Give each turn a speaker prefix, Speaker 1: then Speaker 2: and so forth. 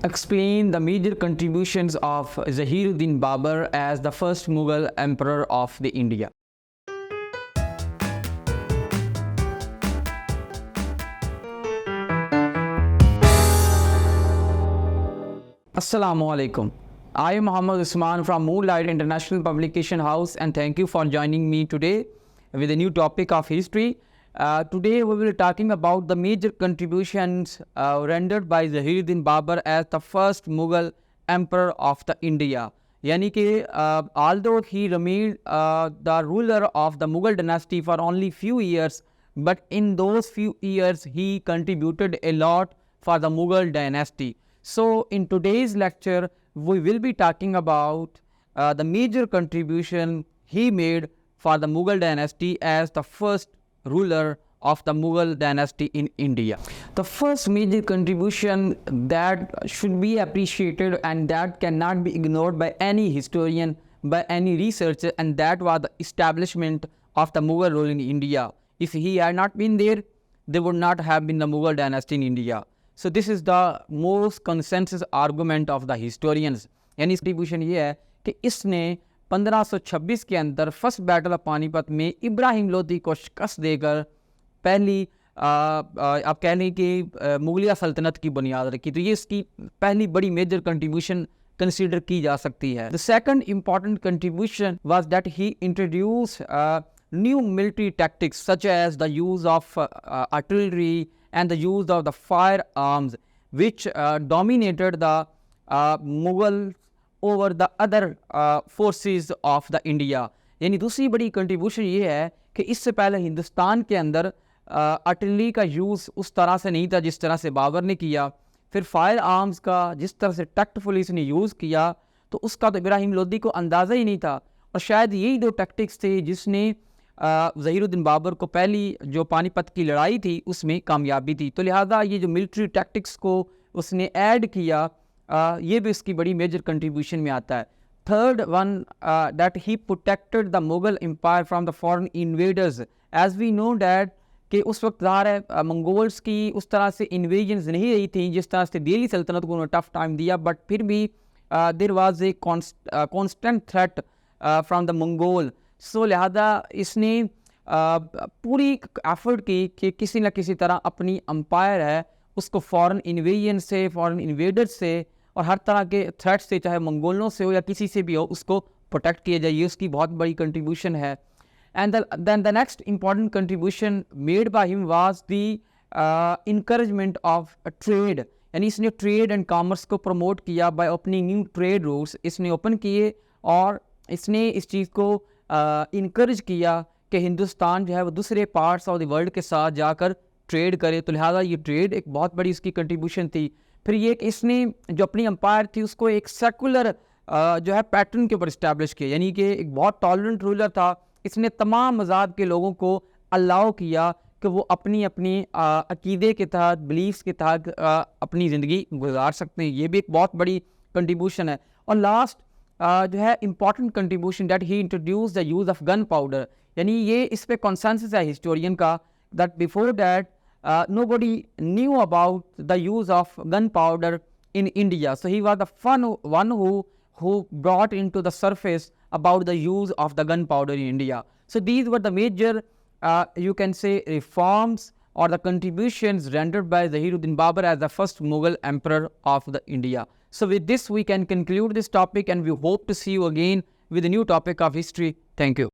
Speaker 1: Explain the major contributions of Zahiruddin Babur as the first Mughal emperor of the India. Assalamu alaikum. I am Muhammad Usman from Moonlight International Publication House, and thank you for joining me today with a new topic of history. Today we will be talking about the major contributions rendered by Zahiruddin Babur as the first Mughal emperor of the India. Yani कि although he remained the ruler of the Mughal dynasty for only few years, but in those few years he contributed a lot for the Mughal dynasty. So in today's lecture we will be talking about the major contribution he made for the Mughal dynasty as the first ruler of the Mughal dynasty in India. The first major contribution that should be appreciated and that cannot be ignored by any historian, by any researcher, and that was the establishment of the Mughal rule in India. If he had not been there, there would not have been the Mughal dynasty in India. So this is the most consensus argument of the historians. यानी contribution ये है कि इसने 1526 के अंदर first battle of Panipat में इब्राहिम लोदी को शिकस्त देकर पहली आप कह लें कि मुगलिया सल्तनत की बुनियाद रखी. तो ये इसकी पहली बड़ी मेजर कंट्रीब्यूशन कंसीडर की जा सकती है. The second important contribution was that he introduce new military tactics such as the use of artillery and the use of the firearms which dominated the Mughals over the other forces of the India. यानी दूसरी बड़ी contribution ये है कि इससे पहले हिंदुस्तान के अंदर आर्टिलरी का यूज़ उस तरह से नहीं था जिस तरह से बाबर ने किया. फिर फायर आर्म्स का जिस तरह से टैक्टफुली इसने यूज़ किया तो उसका तो इब्राहिम लोदी को अंदाज़ा ही नहीं था. और शायद यही दो टैक्टिक्स थे जिसने ज़हीरुद्दीन बाबर को पहली जो पानीपत की लड़ाई थी उसमें कामयाबी थी. तो लिहाजा ये जो मिलिट्री टैक्टिक्स को उसने ऐड किया ये भी इसकी बड़ी मेजर कंट्रीब्यूशन में आता है. Third one that he protected the Mughal empire from the foreign invaders. As we know that कि उस वक्त ज़ाहिर है मंगोल्स की उस तरह से इन्वेजन्स नहीं रही थी जिस तरह से दिल्ली सल्तनत को उन्होंने टफ टाइम दिया, बट फिर भी there was a constant threat from the Mongol. So लिहाजा इसने पूरी एफर्ट की कि किसी न किसी तरह अपनी अम्पायर है उसको फॉरेन इन्वेजन से, फॉरेन इन्वेडर्स से और हर तरह के थ्रेट से, चाहे मंगोलों से हो या किसी से भी हो, उसको प्रोटेक्ट किया जाए. ये उसकी बहुत बड़ी कंट्रीब्यूशन है. And then the next important contribution made by him was the encouragement of trade. यानी इसने ट्रेड एंड कॉमर्स को प्रमोट किया by opening new trade routes. इसने ओपन किए और इसने इस चीज़ को इनकरेज किया कि हिंदुस्तान जो है वो दूसरे पार्ट्स ऑफ द वर्ल्ड के साथ जाकर ट्रेड करे. तो लिहाजा ये ट्रेड एक बहुत बड़ी इसकी कंट्रीब्यूशन थी. फिर ये कि इसने जो अपनी अम्पायर थी उसको एक सेकुलर जो है पैटर्न के ऊपर इस्टेब्लिश किया. यानी कि एक बहुत टॉलरेंट रूलर था. इसने तमाम मज़ाहब के लोगों को अलाउ किया कि वो अपनी अपनी अकीदे के तहत, बिलीफ्स के तहत अपनी ज़िंदगी गुजार सकते हैं. ये भी एक बहुत बड़ी कंट्रीब्यूशन है. और लास्ट जो है important contribution that he introduce the use of gun powder. यानी ये इस पर कॉन्सेंसस है हिस्टोरियन का that before that nobody knew about the use of gunpowder in India. So he was the one who brought into the surface about the use of the gunpowder in India. So these were the major you can say reforms or the contributions rendered by Zahiruddin Babur as the first Mughal emperor of the India. So with this we can conclude this topic and we hope to see you again with a new topic of history. Thank you.